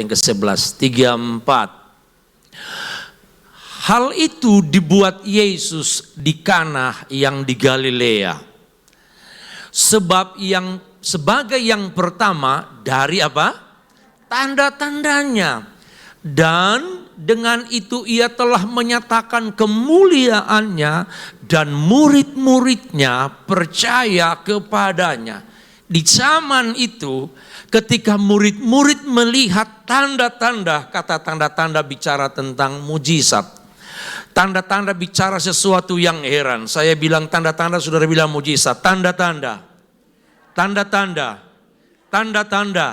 yang ke-11, 3-4. Hal itu dibuat Yesus di Kana yang di Galilea. Sebab sebagai yang pertama dari apa? Tanda-tandanya. Dan dengan itu ia telah menyatakan kemuliaannya dan murid-muridnya percaya kepadanya. Di zaman itu ketika murid-murid melihat tanda-tanda, kata tanda-tanda bicara tentang mujizat. Tanda-tanda bicara sesuatu yang heran. Saya bilang tanda-tanda, saudara bilang mujizat. Tanda-tanda. Tanda-tanda. Tanda-tanda.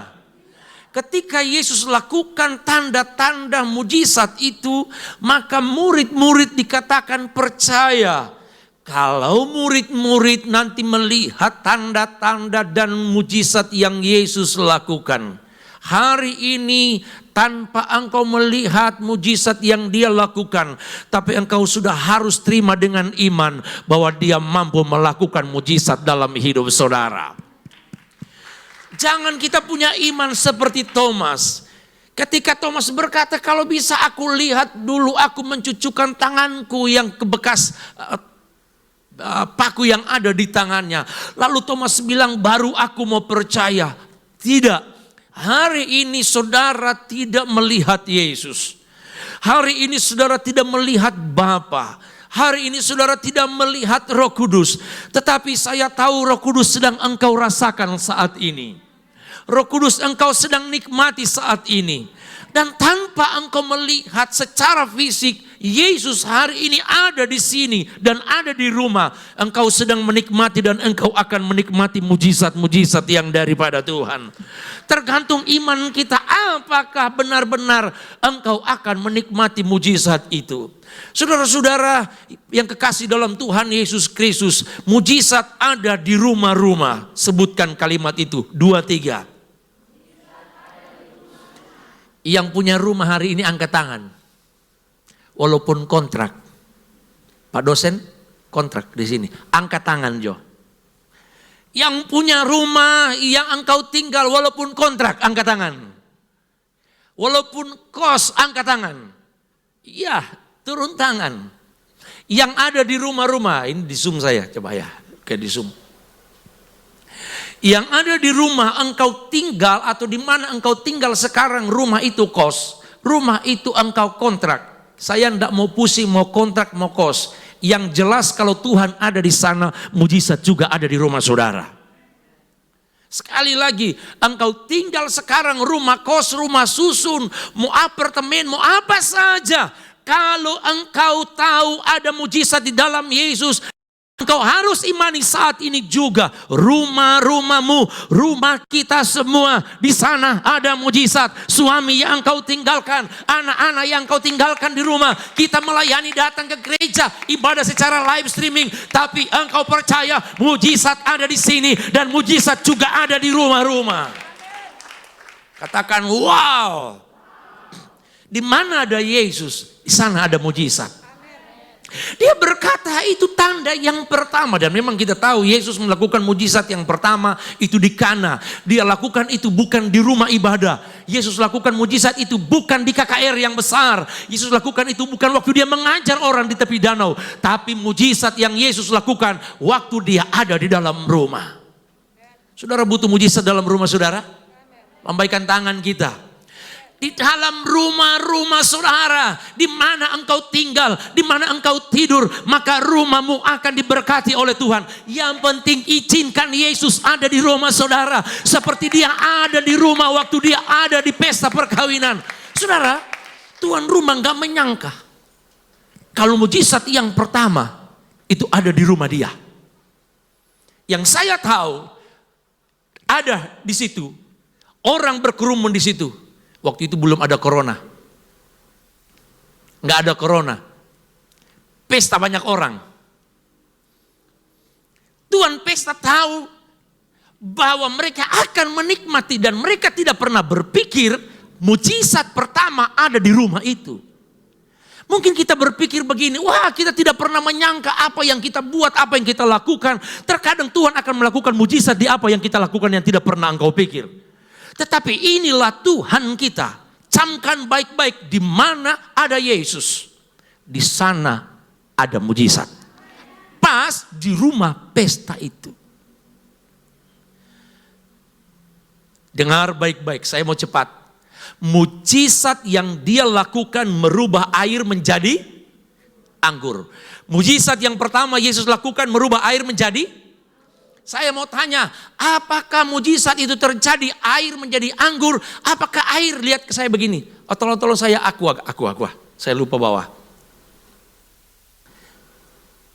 Ketika Yesus lakukan tanda-tanda mujizat itu, maka murid-murid dikatakan percaya. Kalau murid-murid nanti melihat tanda-tanda dan mujizat yang Yesus lakukan. Hari ini tanpa engkau melihat mujizat yang dia lakukan, tapi engkau sudah harus terima dengan iman bahwa dia mampu melakukan mujizat dalam hidup saudara. Jangan kita punya iman seperti Thomas. Ketika Thomas berkata, kalau bisa aku lihat dulu, aku mencucukkan tanganku yang bekas paku yang ada di tangannya. Lalu Thomas bilang, baru aku mau percaya. Tidak. Hari ini saudara tidak melihat Yesus. Hari ini saudara tidak melihat Bapa. Hari ini saudara tidak melihat Roh Kudus. Tetapi saya tahu Roh Kudus sedang engkau rasakan saat ini. Roh Kudus engkau sedang nikmati saat ini. Dan tanpa engkau melihat secara fisik, Yesus hari ini ada di sini dan ada di rumah. Engkau sedang menikmati dan engkau akan menikmati mujizat-mujizat yang daripada Tuhan. Tergantung iman kita, apakah benar-benar engkau akan menikmati mujizat itu. Saudara-saudara yang kekasih dalam Tuhan Yesus Kristus, mujizat ada di rumah-rumah. Sebutkan kalimat itu, 2-3. Yang punya rumah hari ini angkat tangan. Walaupun kontrak. Pak dosen, kontrak di sini. Angkat tangan Jo. Yang punya rumah yang engkau tinggal walaupun kontrak, angkat tangan. Walaupun kos, angkat tangan. Iya, turun tangan. Yang ada di rumah-rumah, ini di Zoom saya, coba ya, kayak di Zoom. Yang ada di rumah engkau tinggal atau di mana engkau tinggal sekarang, rumah itu kos, rumah itu engkau kontrak. Saya tidak mau pusing, mau kontrak, mau kos. Yang jelas kalau Tuhan ada di sana, mujizat juga ada di rumah saudara. Sekali lagi, engkau tinggal sekarang rumah kos, rumah susun, mau apartemen, mau apa saja. Kalau engkau tahu ada mujizat di dalam Yesus, engkau harus imani saat ini juga. Rumah-rumahmu, rumah kita semua, di sana ada mujizat. Suami yang engkau tinggalkan, anak-anak yang engkau tinggalkan di rumah. Kita melayani, datang ke gereja, ibadah secara live streaming. Tapi engkau percaya mujizat ada di sini dan mujizat juga ada di rumah-rumah. Katakan wow. Di mana ada Yesus, di sana ada mujizat. Dia berkata itu tanda yang pertama. Dan memang kita tahu Yesus melakukan mujizat yang pertama itu di Kana. Dia lakukan itu bukan di rumah ibadah. Yesus lakukan mujizat itu bukan di KKR yang besar. Yesus lakukan itu bukan waktu dia mengajar orang di tepi danau. Tapi mujizat yang Yesus lakukan waktu dia ada di dalam rumah. Saudara butuh mujizat dalam rumah saudara? Lambaikan tangan kita. Di dalam rumah-rumah saudara, di mana engkau tinggal, di mana engkau tidur, maka rumahmu akan diberkati oleh Tuhan. Yang penting izinkan Yesus ada di rumah saudara, seperti dia ada di rumah waktu dia ada di pesta perkawinan. Saudara, tuan rumah gak menyangka kalau mujizat yang pertama itu ada di rumah dia. Yang saya tahu ada di situ, orang berkerumun di situ. Waktu itu belum ada corona. Nggak ada corona. Pesta banyak orang. Tuan pesta tahu bahwa mereka akan menikmati dan mereka tidak pernah berpikir mujizat pertama ada di rumah itu. Mungkin kita berpikir begini, wah kita tidak pernah menyangka apa yang kita buat, apa yang kita lakukan. Terkadang Tuhan akan melakukan mujizat di apa yang kita lakukan yang tidak pernah engkau pikir. Tetapi inilah Tuhan kita. camkan baik-baik, di mana ada Yesus, di sana ada mujizat. Pas di rumah pesta itu. Dengar baik-baik, saya mau cepat. Mujizat yang dia lakukan merubah air menjadi anggur. Mujizat yang pertama Yesus lakukan merubah air menjadi. Saya mau tanya, apakah mujizat itu terjadi air menjadi anggur? Apakah air, lihat ke saya begini. Oh, tolong saya aqua. Saya lupa bawa.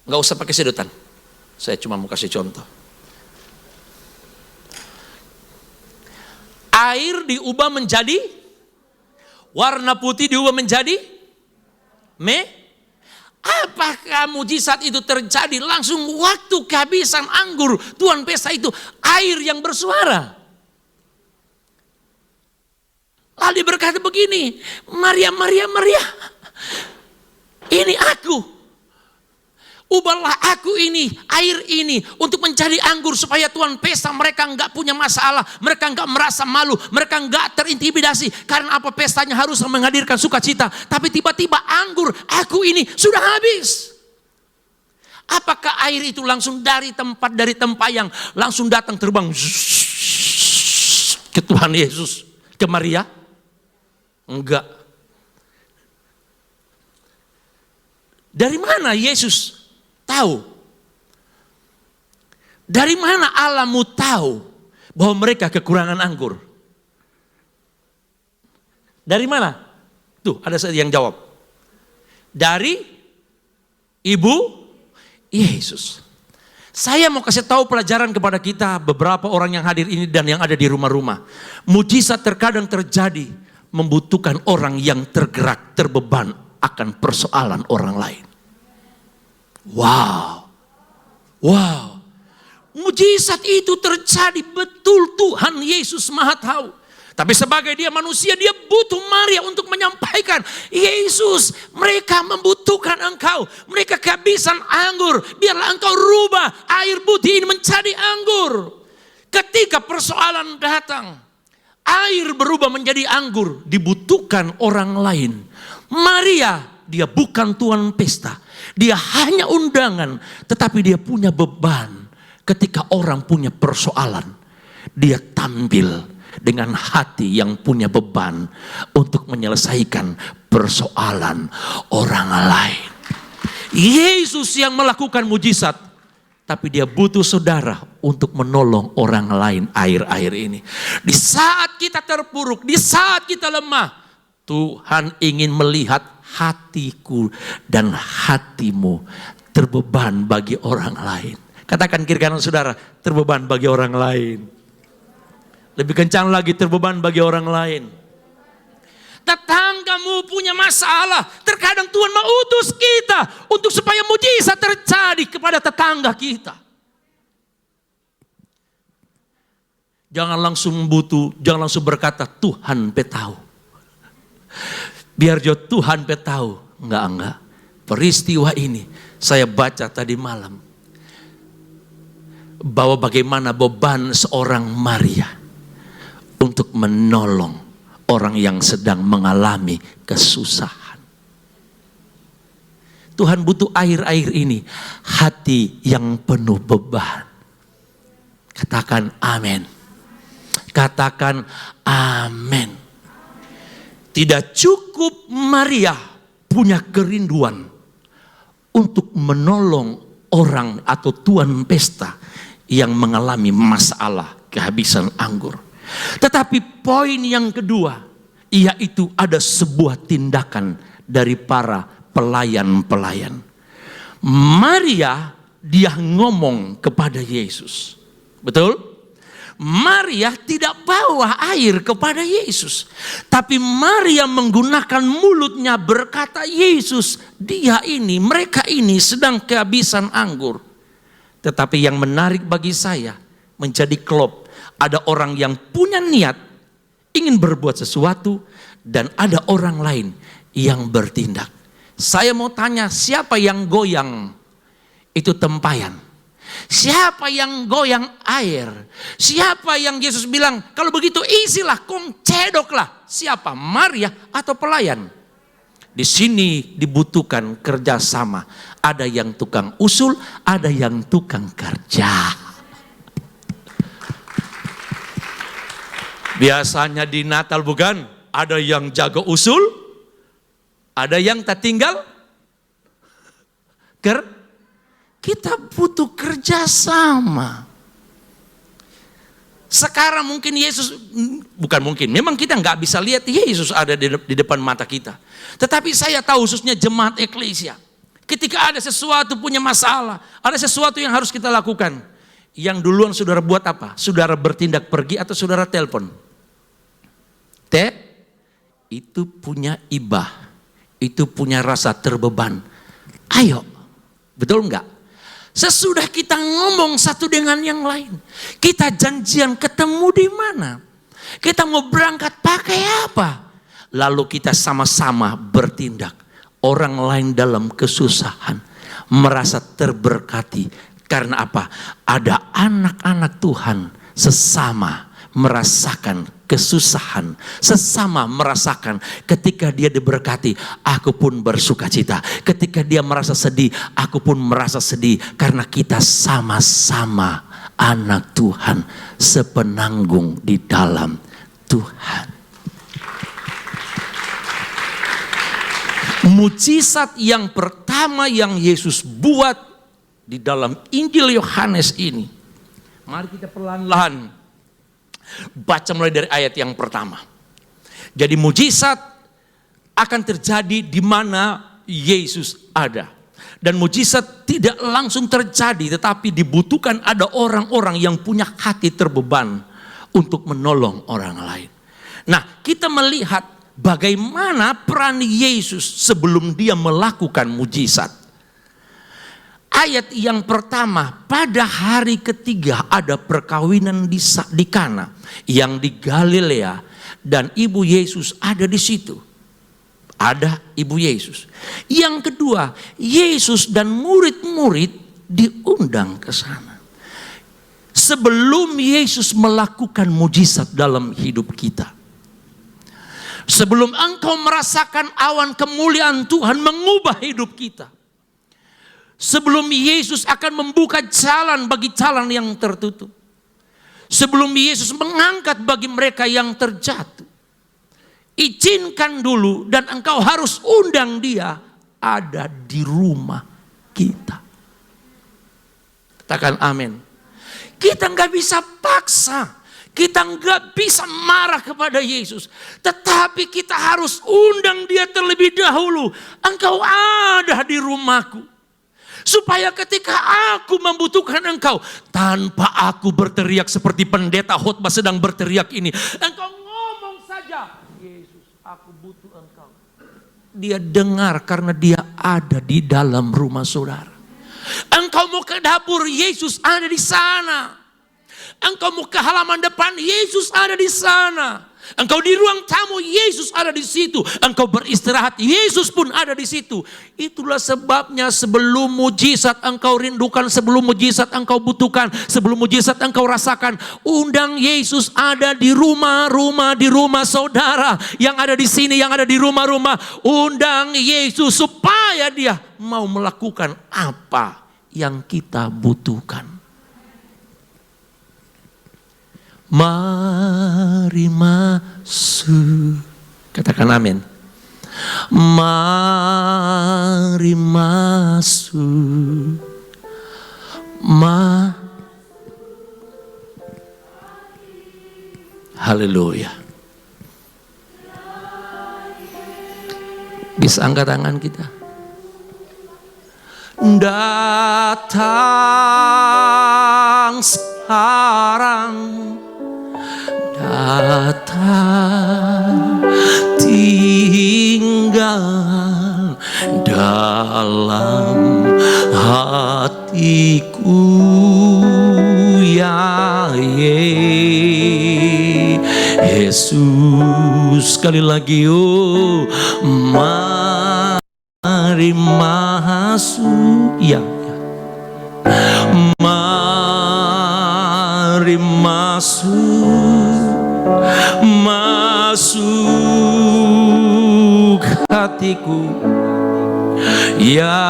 Nggak usah pakai sedotan. Saya cuma mau kasih contoh. Air diubah menjadi, warna putih diubah menjadi Apakah mujizat itu terjadi langsung waktu kehabisan anggur tuan pesta itu, air yang bersuara? Lalu dia berkata begini, Maria, ini aku. Ubahlah aku ini, air ini untuk menjadi anggur supaya tuan pesta mereka enggak punya masalah, mereka enggak merasa malu, mereka enggak terintimidasi. Karena apa, pestanya harus menghadirkan sukacita, tapi tiba-tiba anggur aku ini sudah habis. Apakah air itu langsung dari tempat yang langsung datang terbang ke Tuhan Yesus, ke Maria? Enggak. Dari mana Yesus tahu? Dari mana Allahmu tahu bahwa mereka kekurangan anggur? Dari mana? Tuh ada yang jawab. Dari Ibu Yesus. Saya mau kasih tahu pelajaran kepada kita, beberapa orang yang hadir ini dan yang ada di rumah-rumah. Mujizat terkadang terjadi membutuhkan orang yang tergerak, terbeban akan persoalan orang lain. Wow. Mujizat itu terjadi, betul, Tuhan Yesus Maha tahu. Tapi sebagai dia manusia, dia butuh Maria untuk menyampaikan, Yesus, mereka membutuhkan engkau. Mereka kehabisan anggur, biarlah engkau rubah air putih ini menjadi anggur. Ketika persoalan datang, air berubah menjadi anggur, dibutuhkan orang lain. Maria, dia bukan tuan pesta. Dia hanya undangan, tetapi dia punya beban. Ketika orang punya persoalan, dia tampil dengan hati yang punya beban untuk menyelesaikan persoalan orang lain. Yesus yang melakukan mujizat, tapi dia butuh saudara untuk menolong orang lain air-air ini. Di saat kita terpuruk, di saat kita lemah, Tuhan ingin melihat hatiku dan hatimu terbeban bagi orang lain. Katakan kiri kanan saudara, terbeban bagi orang lain. Lebih kencang lagi, terbeban bagi orang lain. Tetanggamu punya masalah, terkadang Tuhan mau utus kita untuk supaya mujizat terjadi kepada tetangga kita. Jangan langsung jangan langsung berkata Tuhan tahu. Biar jo Tuhan tahu. Enggak. Peristiwa ini saya baca tadi malam. Bahwa bagaimana beban seorang Maria untuk menolong orang yang sedang mengalami kesusahan. Tuhan butuh air-air ini. Hati yang penuh beban. Katakan amin. Katakan amin. Tidak cukup Maria punya kerinduan untuk menolong orang atau tuan pesta yang mengalami masalah kehabisan anggur. Tetapi poin yang kedua, yaitu ada sebuah tindakan dari para pelayan-pelayan. Maria, dia ngomong kepada Yesus. Betul? Maria tidak bawa air kepada Yesus. Tapi Maria menggunakan mulutnya berkata, Yesus, mereka ini sedang kehabisan anggur. Tetapi yang menarik bagi saya, menjadi klop. Ada orang yang punya niat, ingin berbuat sesuatu, dan ada orang lain yang bertindak. Saya mau tanya, siapa yang goyang? Itu tempayan. Siapa yang goyang air? Siapa yang Yesus bilang, kalau begitu isilah, cedoklah. Siapa? Maria atau pelayan? Di sini dibutuhkan kerjasama. Ada yang tukang usul, ada yang tukang kerja. Biasanya di Natal bukan? Ada yang jaga usul, ada yang tak tinggal. Kita butuh kerjasama. Sekarang mungkin Yesus, bukan mungkin, memang kita nggak bisa lihat Yesus ada di depan mata kita. Tetapi saya tahu khususnya jemaat eklesia. Ketika ada sesuatu punya masalah, ada sesuatu yang harus kita lakukan. Yang duluan saudara buat apa? Saudara bertindak pergi atau saudara telepon? Itu punya ibah, itu punya rasa terbeban. Ayo, betul enggak? Sesudah kita ngomong satu dengan yang lain, kita janjian ketemu di mana? Kita mau berangkat pakai apa? Lalu kita sama-sama bertindak. Orang lain dalam kesusahan merasa terberkati. Karena apa? Ada anak-anak Tuhan sesama merasakan kesusahan, sesama merasakan ketika dia diberkati, aku pun bersuka cita. Ketika dia merasa sedih, aku pun merasa sedih. Karena kita sama-sama anak Tuhan, sepenanggung di dalam Tuhan. Mujizat yang pertama yang Yesus buat di dalam Injil Yohanes ini. Mari kita perlahan-lahan baca mulai dari ayat yang pertama. Jadi mujizat akan terjadi di mana Yesus ada. Dan mujizat tidak langsung terjadi, tetapi dibutuhkan ada orang-orang yang punya hati terbeban untuk menolong orang lain. Nah, kita melihat bagaimana peran Yesus sebelum dia melakukan mujizat. Ayat yang pertama, pada hari ketiga ada perkawinan di Kana yang di Galilea dan ibu Yesus ada di situ. Ada ibu Yesus. Yang kedua, Yesus dan murid-murid diundang ke sana. Sebelum Yesus melakukan mujizat dalam hidup kita, sebelum engkau merasakan awan kemuliaan Tuhan mengubah hidup kita, sebelum Yesus akan membuka jalan bagi jalan yang tertutup, sebelum Yesus mengangkat bagi mereka yang terjatuh, izinkan dulu dan engkau harus undang dia ada di rumah kita. Katakan amin. Kita nggak bisa paksa. Kita nggak bisa marah kepada Yesus. Tetapi kita harus undang dia terlebih dahulu. Engkau ada di rumahku. Supaya ketika aku membutuhkan engkau, tanpa aku berteriak seperti pendeta khotbah sedang berteriak ini, engkau ngomong saja, Yesus aku butuh engkau. Dia dengar karena dia ada di dalam rumah saudara. Engkau mau ke dapur, Yesus ada di sana. Engkau mau ke halaman depan, Yesus ada di sana. Engkau di ruang tamu, Yesus ada di situ. Engkau beristirahat, Yesus pun ada di situ. Itulah sebabnya sebelum mujizat engkau rindukan, sebelum mujizat engkau butuhkan, sebelum mujizat engkau rasakan, undang Yesus ada di rumah-rumah, di rumah saudara yang ada di sini, yang ada di rumah-rumah. Undang Yesus supaya dia mau melakukan apa yang kita butuhkan. Mari masuk. Katakan amin. Mari masuk. Haleluya. Bisa angkat tangan kita. Datang sekarang. Datang tinggal dalam hatiku ya Yesus. Sekali lagi oh, mari masuk ya. Mari masuk hatiku, ya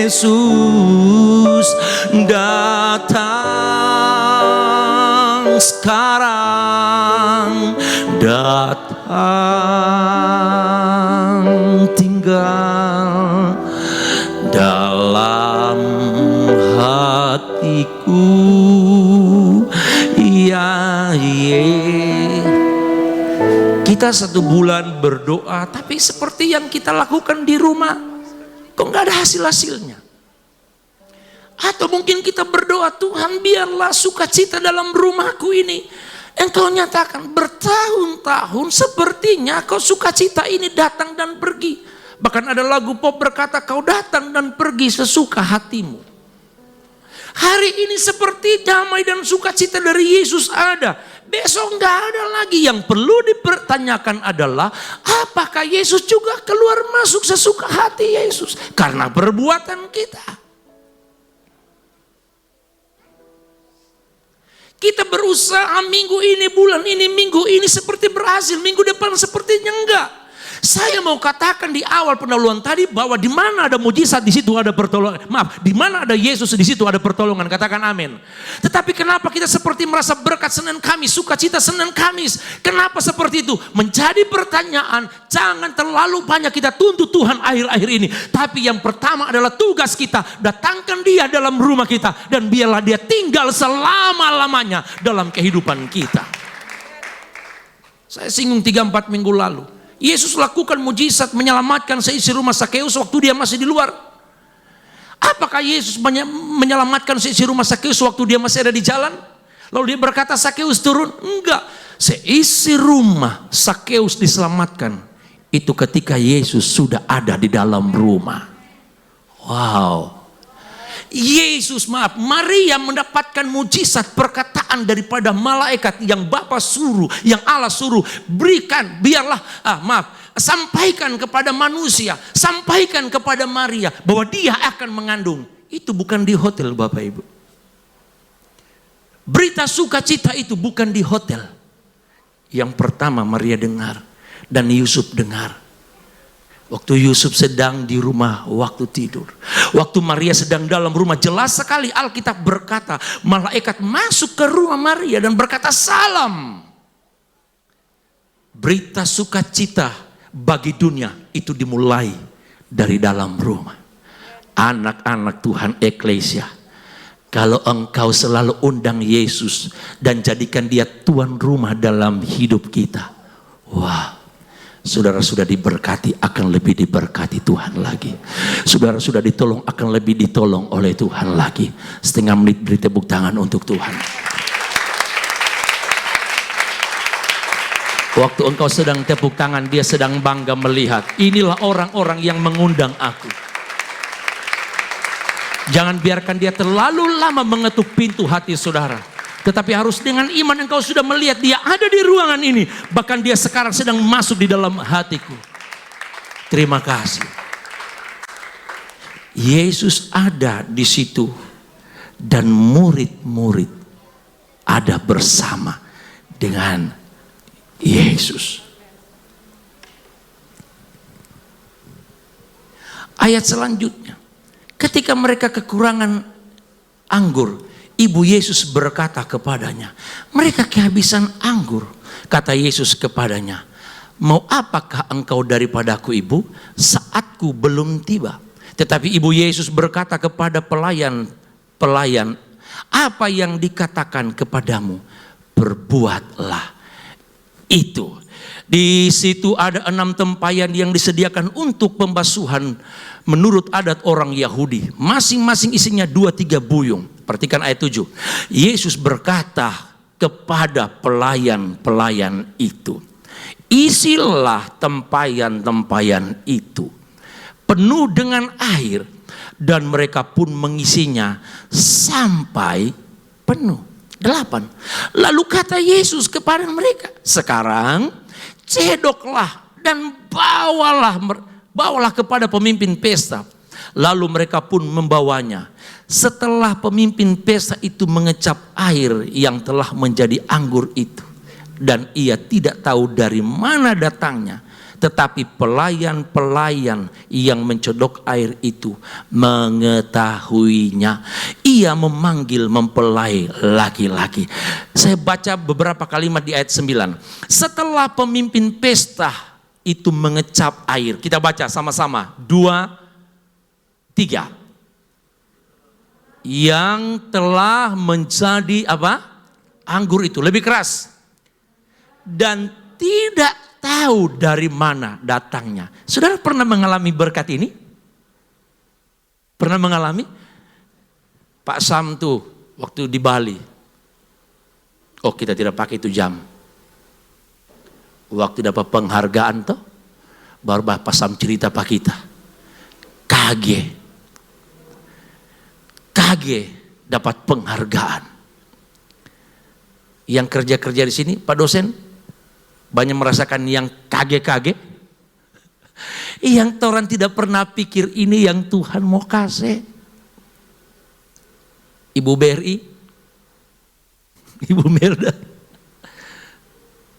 Yesus, datang sekarang, datang tinggal dalam hatiku, ya Kita 1 bulan berdoa, tapi seperti yang kita lakukan di rumah, kok nggak ada hasil-hasilnya. Atau mungkin kita berdoa, Tuhan biarlah sukacita dalam rumahku ini Engkau nyatakan. Bertahun-tahun sepertinya kau sukacita ini datang dan pergi. Bahkan ada lagu pop berkata, kau datang dan pergi sesuka hatimu. Hari ini seperti damai dan sukacita dari Yesus ada. Besok nggak ada lagi. Yang perlu dipertanyakan adalah, apakah Yesus juga keluar masuk sesuka hati Yesus? Karena perbuatan kita. Kita berusaha minggu ini, bulan ini, minggu ini seperti berhasil. Minggu depan sepertinya enggak. Saya mau katakan di awal pendahuluan tadi bahwa di mana ada mujizat di situ ada pertolongan. Maaf, di mana ada Yesus di situ ada pertolongan. Katakan amin. Tetapi kenapa kita seperti merasa berkat Senin Kamis, sukacita Senin Kamis? Kenapa seperti itu? Menjadi pertanyaan. Jangan terlalu banyak kita tuntut Tuhan akhir-akhir ini. Tapi yang pertama adalah tugas kita, datangkan Dia dalam rumah kita dan biarlah Dia tinggal selama-lamanya dalam kehidupan kita. Saya singgung 3-4 minggu lalu. Yesus lakukan mujizat menyelamatkan seisi rumah Sakeus waktu dia masih di luar. Apakah Yesus menyelamatkan seisi rumah Sakeus waktu dia masih ada di jalan? Lalu dia berkata Sakeus turun? Enggak. Seisi rumah Sakeus diselamatkan. Itu ketika Yesus sudah ada di dalam rumah. Wow. Maria mendapatkan mujizat perkataan daripada malaikat yang Bapa suruh, yang Allah suruh, berikan, biarlah, sampaikan kepada manusia, sampaikan kepada Maria bahwa dia akan mengandung. Itu bukan di hotel Bapak Ibu. Berita sukacita itu bukan di hotel. Yang pertama Maria dengar dan Yusuf dengar. Waktu Yusuf sedang di rumah waktu tidur. Waktu Maria sedang dalam rumah, jelas sekali Alkitab berkata, malaikat masuk ke rumah Maria dan berkata salam. Berita sukacita bagi dunia itu dimulai dari dalam rumah. Anak-anak Tuhan eklesia, kalau engkau selalu undang Yesus dan jadikan Dia tuan rumah dalam hidup kita, wah, saudara sudah diberkati, akan lebih diberkati Tuhan lagi. Saudara sudah ditolong, akan lebih ditolong oleh Tuhan lagi. Setengah menit beri tepuk tangan untuk Tuhan. Waktu engkau sedang tepuk tangan, Dia sedang bangga melihat. Inilah orang-orang yang mengundang aku. Jangan biarkan dia terlalu lama mengetuk pintu hati saudara. Tetapi harus dengan iman engkau sudah melihat Dia ada di ruangan ini. Bahkan Dia sekarang sedang masuk di dalam hatiku. Terima kasih. Yesus ada di situ. Dan murid-murid ada bersama dengan Yesus. Ayat selanjutnya. Ketika mereka kekurangan anggur, Ibu Yesus berkata kepadanya, mereka kehabisan anggur. Kata Yesus kepadanya, mau apakah engkau daripadaku ibu? Saatku belum tiba. Tetapi Ibu Yesus berkata kepada pelayan, apa yang dikatakan kepadamu, perbuatlah itu. Di situ ada 6 tempayan yang disediakan untuk pembasuhan menurut adat orang Yahudi. Masing-masing isinya 2-3 buyung. Perhatikan ayat 7. Yesus berkata kepada pelayan-pelayan itu, isilah tempayan-tempayan itu penuh dengan air, dan mereka pun mengisinya sampai penuh. 8. Lalu kata Yesus kepada mereka, sekarang cedoklah dan bawalah kepada pemimpin pesta. Lalu mereka pun membawanya. Setelah pemimpin pesta itu mengecap air yang telah menjadi anggur itu, dan ia tidak tahu dari mana datangnya, tetapi pelayan-pelayan yang mencodok air itu mengetahuinya. Ia memanggil mempelai laki-laki. Saya baca beberapa kalimat di ayat 9. Setelah pemimpin pesta itu mengecap air. Kita baca sama-sama. 2, 3. Yang telah menjadi apa? Anggur itu. Lebih keras. Dan tidak tahu dari mana datangnya. Saudara pernah mengalami berkat ini? Pernah mengalami? Pak Sam tuh waktu di Bali. Oh, kita tidak pakai itu jam. Waktu dapat penghargaan tuh, baru Pak Sam cerita Pak kita. Kaget dapat penghargaan. Yang kerja-kerja di sini, Pak dosen, banyak merasakan yang kaget. Yang orang tidak pernah pikir ini yang Tuhan mau kasih. Ibu BRI, Ibu Merda,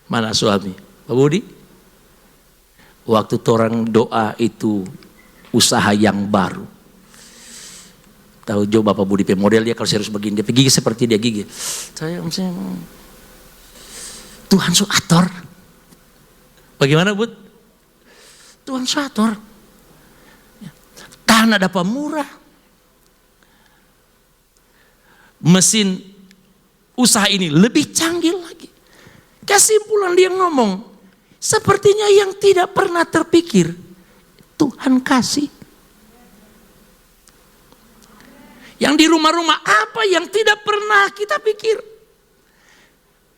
mana suami? Pak Budi, waktu orang doa itu usaha yang baru. Tahu coba Bapak Budi model dia kalau serius begini, dia gigi seperti dia gigi. Saya Tuhan su ator. Bagaimana Bud? Tuhan su ator. Tanah dapat murah. Mesin usaha ini lebih canggih lagi. Kesimpulan dia ngomong, sepertinya yang tidak pernah terpikir Tuhan kasih. Yang di rumah-rumah apa yang tidak pernah kita pikir.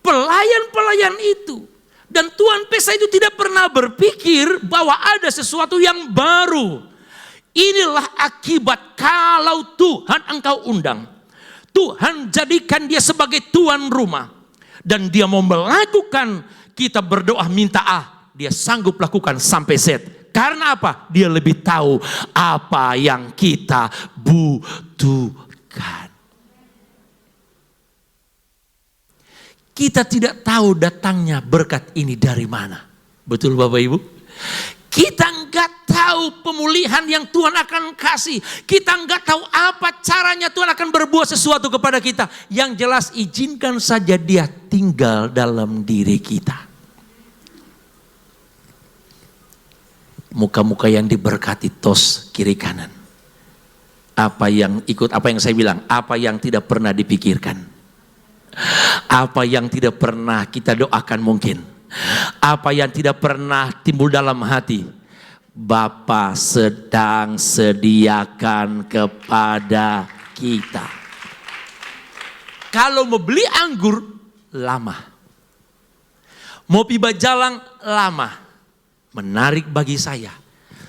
Pelayan-pelayan itu. Dan Tuhan pesta itu tidak pernah berpikir bahwa ada sesuatu yang baru. Inilah akibat kalau Tuhan engkau undang. Tuhan jadikan dia sebagai tuan rumah. Dan dia mau melakukan, kita berdoa minta dia sanggup lakukan sampai set. Karena apa? Dia lebih tahu apa yang kita butuhkan. Kita tidak tahu datangnya berkat ini dari mana. Betul Bapak Ibu? Kita enggak tahu pemulihan yang Tuhan akan kasih. Kita enggak tahu apa caranya Tuhan akan berbuat sesuatu kepada kita. Yang jelas izinkan saja dia tinggal dalam diri kita. Muka-muka yang diberkati tos kiri kanan. Apa yang saya bilang, apa yang tidak pernah dipikirkan. Apa yang tidak pernah kita doakan mungkin. Apa yang tidak pernah timbul dalam hati. Bapa sedang sediakan kepada kita. Kalau mau beli anggur, lama. Mau piba jalang, lama. Menarik bagi saya,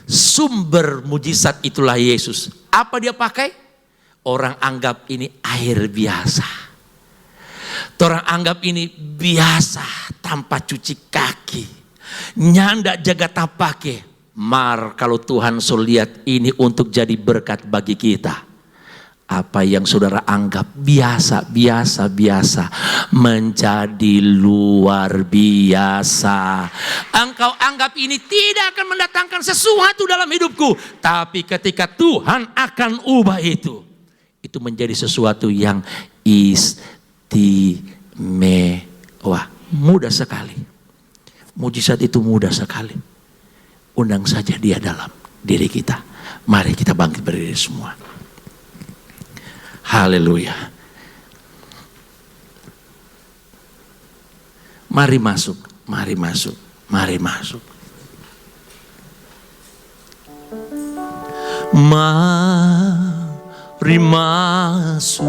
sumber mujizat itulah Yesus. Apa dia pakai? Orang anggap ini air biasa. Orang anggap ini biasa tanpa cuci kaki. Nyanda jaga tapake. Kalau Tuhan lihat ini untuk jadi berkat bagi kita. Apa yang saudara anggap biasa menjadi luar biasa. Engkau anggap ini tidak akan mendatangkan sesuatu dalam hidupku. Tapi ketika Tuhan akan ubah itu menjadi sesuatu yang istimewa. Mudah sekali. Mujizat itu mudah sekali. Undang saja dia dalam diri kita. Mari kita bangkit berdiri semua. Haleluya. Mari masuk. Mari masuk. Mari masuk. Mari masuk.